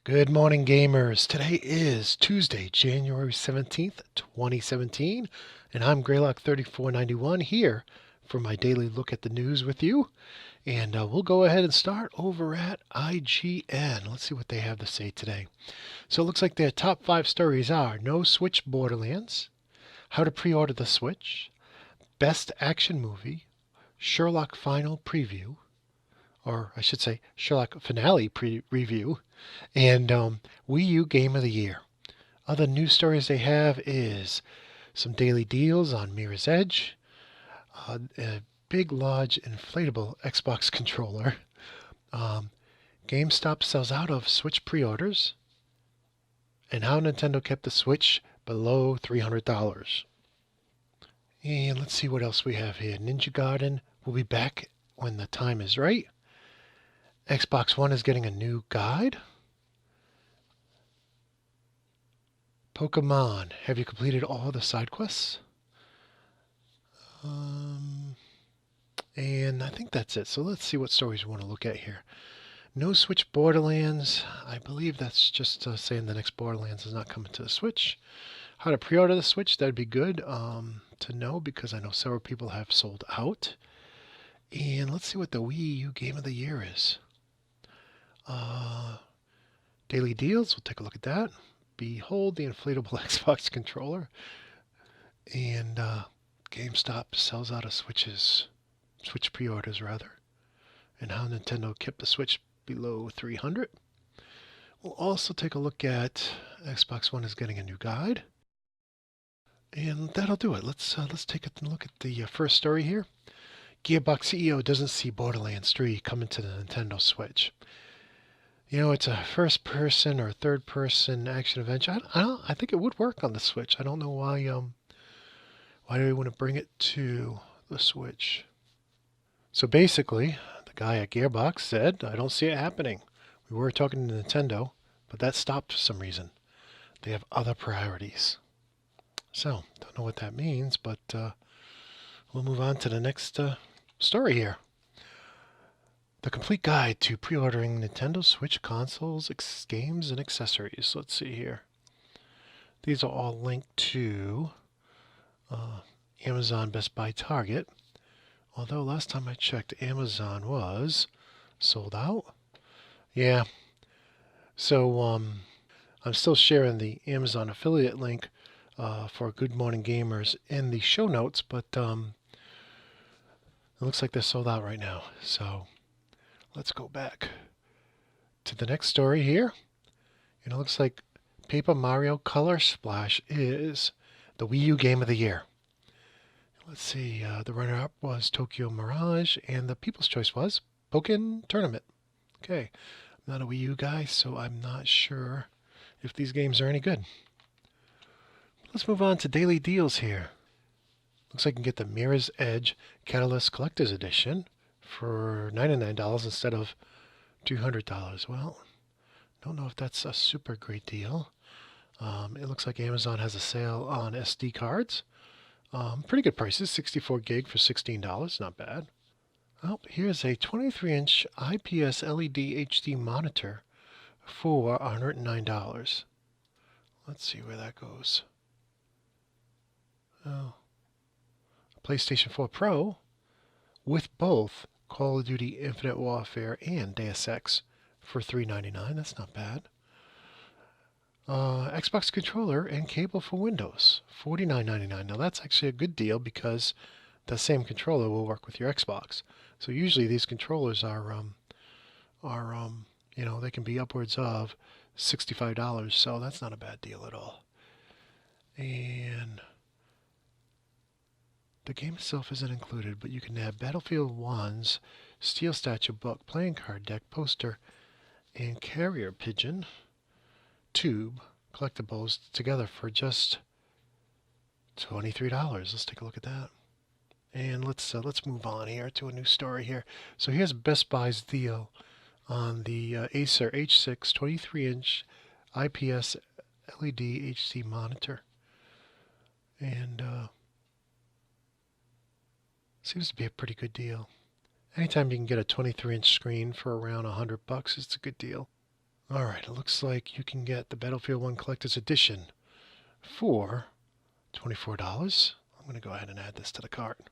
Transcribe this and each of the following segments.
Good morning, gamers. Today is Tuesday, January 17th, 2017, and I'm Greylock3491 here for my daily look at the news with you. And we'll go ahead and start over at IGN. Let's see what they have to say today. So it looks like their top 5 stories are No Switch Borderlands, How to Pre-Order the Switch, Best Action Movie, Sherlock Final Preview, or I should say Sherlock Finale Review, and Wii U Game of the Year. Other news stories they have is some daily deals on Mirror's Edge, a big, large, inflatable Xbox controller. Um, GameStop sells out of Switch pre-orders, and how Nintendo kept the Switch below $300. And let's see what else we have here. Ninja Garden will be back when the time is right. Xbox One is getting a new guide. Pokemon, have you completed all the side quests? And I think that's it. So let's see what stories we want to look at here. No Switch Borderlands. I believe that's just saying the next Borderlands is not coming to the Switch. How to pre-order the Switch, that'd be good to know because I know several people have sold out. And let's see what the Wii U Game of the Year is. Daily deals, we'll take a look at that. Behold the inflatable Xbox controller. And GameStop sells out of Switch pre-orders rather. And how Nintendo kept the Switch below 300. We'll also take a look at Xbox One is getting a new guide. And that'll do it. Let's take a look at the first story here. Gearbox CEO doesn't see Borderlands 3 coming to the Nintendo Switch. You know, it's a first-person or third-person action adventure. I think it would work on the Switch. I don't know why do we want to bring it to the Switch. So basically, the guy at Gearbox said, I don't see it happening. We were talking to Nintendo, but that stopped for some reason. They have other priorities. So, don't know what that means, but we'll move on to the next story here. The complete guide to pre-ordering Nintendo Switch consoles, games, and accessories. Let's see here. These are all linked to Amazon, Best Buy, Target. Although last time I checked, Amazon was sold out. Yeah. So I'm still sharing the Amazon affiliate link for Good Morning Gamers in the show notes, but it looks like they're sold out right now. So let's go back to the next story here. And it looks like Paper Mario Color Splash is the Wii U Game of the Year. Let's see, the runner-up was Tokyo Mirage, and the people's choice was Pokken Tournament. Okay, I'm not a Wii U guy, so I'm not sure if these games are any good. Let's move on to daily deals here. Looks like you can get the Mirror's Edge Catalyst Collector's Edition for $99 instead of $200. Well, don't know if that's a super great deal. It looks like Amazon has a sale on SD cards. Pretty good prices, 64 gig for $16, not bad. Oh, here's a 23-inch IPS LED HD monitor for $109. Let's see where that goes. Oh, PlayStation 4 Pro with both Call of Duty Infinite Warfare and Deus Ex for $399. That's not bad. Xbox controller and cable for Windows, $49.99. Now that's actually a good deal because the same controller will work with your Xbox. So usually these controllers are you know, they can be upwards of $65. So that's not a bad deal at all. And the game itself isn't included, but you can have Battlefield 1's Steel Statue book, playing card deck, poster, and carrier pigeon tube collectibles together for just $23. Let's take a look at that. And let's move on here to a new story here. So here's Best Buy's deal on the Acer H6 23-inch IPS LED HD monitor. And seems to be a pretty good deal. Anytime you can get a 23-inch screen for around $100, it's a good deal. All right, it looks like you can get the Battlefield 1 Collector's Edition for $24. I'm going to go ahead and add this to the cart.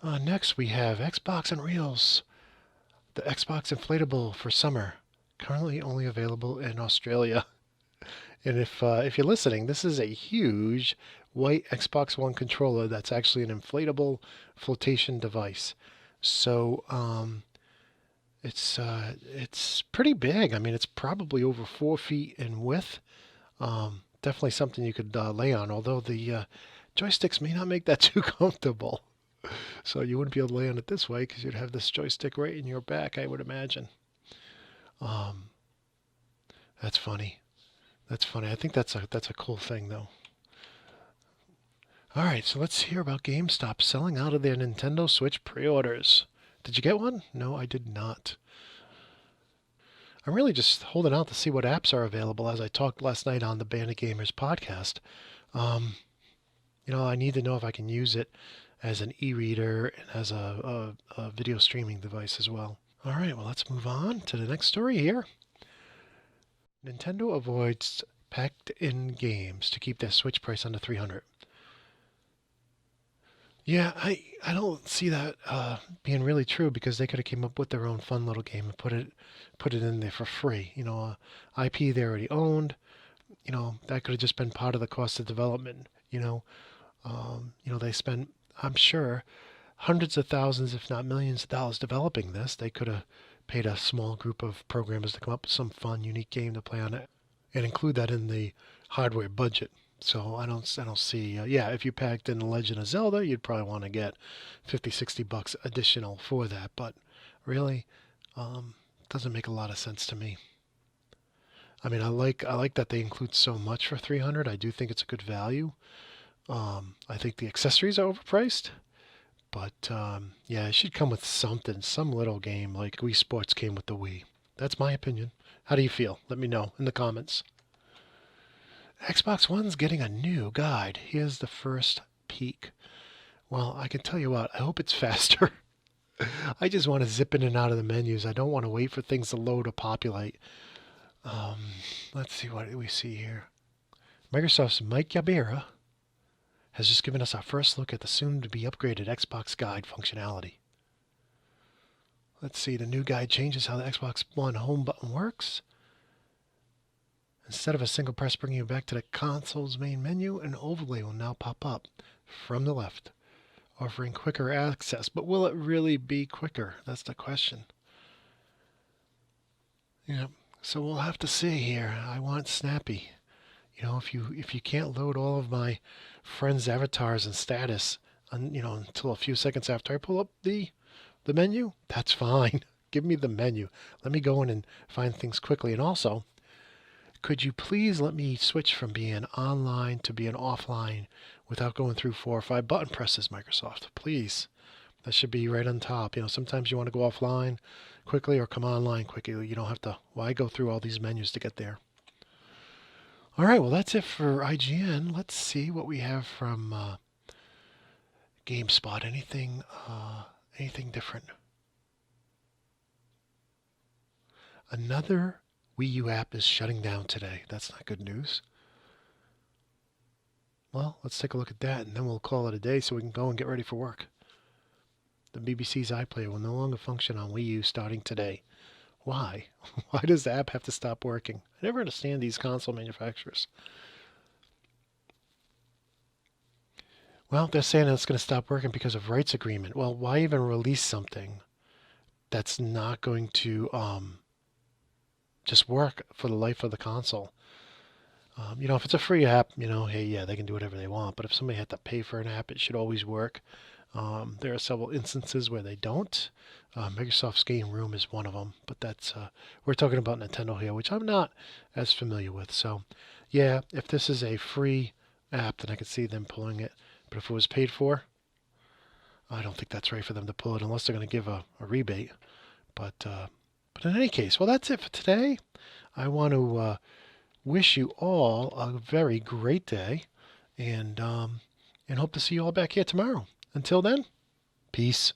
Next, we have Xbox Unreals, the Xbox Inflatable for summer, currently only available in Australia. And if you're listening, this is a huge white Xbox One controller that's actually an inflatable flotation device. So it's pretty big. I mean, it's probably over 4 feet in width. Definitely something you could lay on, although the joysticks may not make that too comfortable. So you wouldn't be able to lay on it this way because you'd have this joystick right in your back, I would imagine. That's funny. That's funny. I think that's a cool thing, though. All right, so let's hear about GameStop selling out of their Nintendo Switch pre-orders. Did you get one? No, I did not. I'm really just holding out to see what apps are available, as I talked last night on the Bandit Gamers podcast. I need to know if I can use it as an e-reader and as a video streaming device as well. All right, well, let's move on to the next story here. Nintendo avoids packed-in games to keep their Switch price under $300. Yeah, I don't see that being really true, because they could have came up with their own fun little game and put it in there for free. IP they already owned. That could have just been part of the cost of development. They spent, I'm sure, hundreds of thousands, if not millions of dollars developing this. They could have paid a small group of programmers to come up with some fun, unique game to play on it and include that in the hardware budget. So I don't see, if you packed in The Legend of Zelda, you'd probably want to get $50-$60 additional for that. But really, doesn't make a lot of sense to me. I mean, I like that they include so much for $300. I do think it's a good value. I think the accessories are overpriced. But it should come with something, some little game like Wii Sports came with the Wii. That's my opinion. How do you feel? Let me know in the comments. Xbox One's getting a new guide. Here's the first peek. Well, I can tell you what, I hope it's faster. I just want to zip in and out of the menus. I don't want to wait for things to load or populate. Let's see what we see here. Microsoft's Mike Ybarra has just given us our first look at the soon-to-be upgraded Xbox Guide functionality. Let's see, the new guide changes how the Xbox One home button works. Instead of a single press bringing you back to the console's main menu, an overlay will now pop up from the left, offering quicker access. But will it really be quicker? That's the question. So we'll have to see here. I want snappy. If you can't load all of my friends' avatars and status, until a few seconds after I pull up the menu, that's fine. Give me the menu. Let me go in and find things quickly. And also, could you please let me switch from being online to being offline without going through 4 or 5 button presses, Microsoft? Please. That should be right on top. Sometimes you want to go offline quickly or come online quickly. You don't have to, why go through all these menus to get there? All right, well, that's it for IGN. Let's see what we have from GameSpot. Anything different? Another Wii U app is shutting down today. That's not good news. Well, let's take a look at that, and then we'll call it a day so we can go and get ready for work. The BBC's iPlayer will no longer function on Wii U starting today. Why? Why does the app have to stop working? I never understand these console manufacturers. Well, they're saying it's going to stop working because of rights agreement. Well, why even release something that's not going to just work for the life of the console? If it's a free app, hey, yeah, they can do whatever they want. But if somebody had to pay for an app, it should always work. There are several instances where they don't. Microsoft's Game Room is one of them, but that's we're talking about Nintendo here, which I'm not as familiar with. So, yeah, if this is a free app, then I could see them pulling it. But if it was paid for, I don't think that's right for them to pull it unless they're going to give a rebate. But in any case, well, that's it for today. I want to wish you all a very great day, and hope to see you all back here tomorrow. Until then, peace.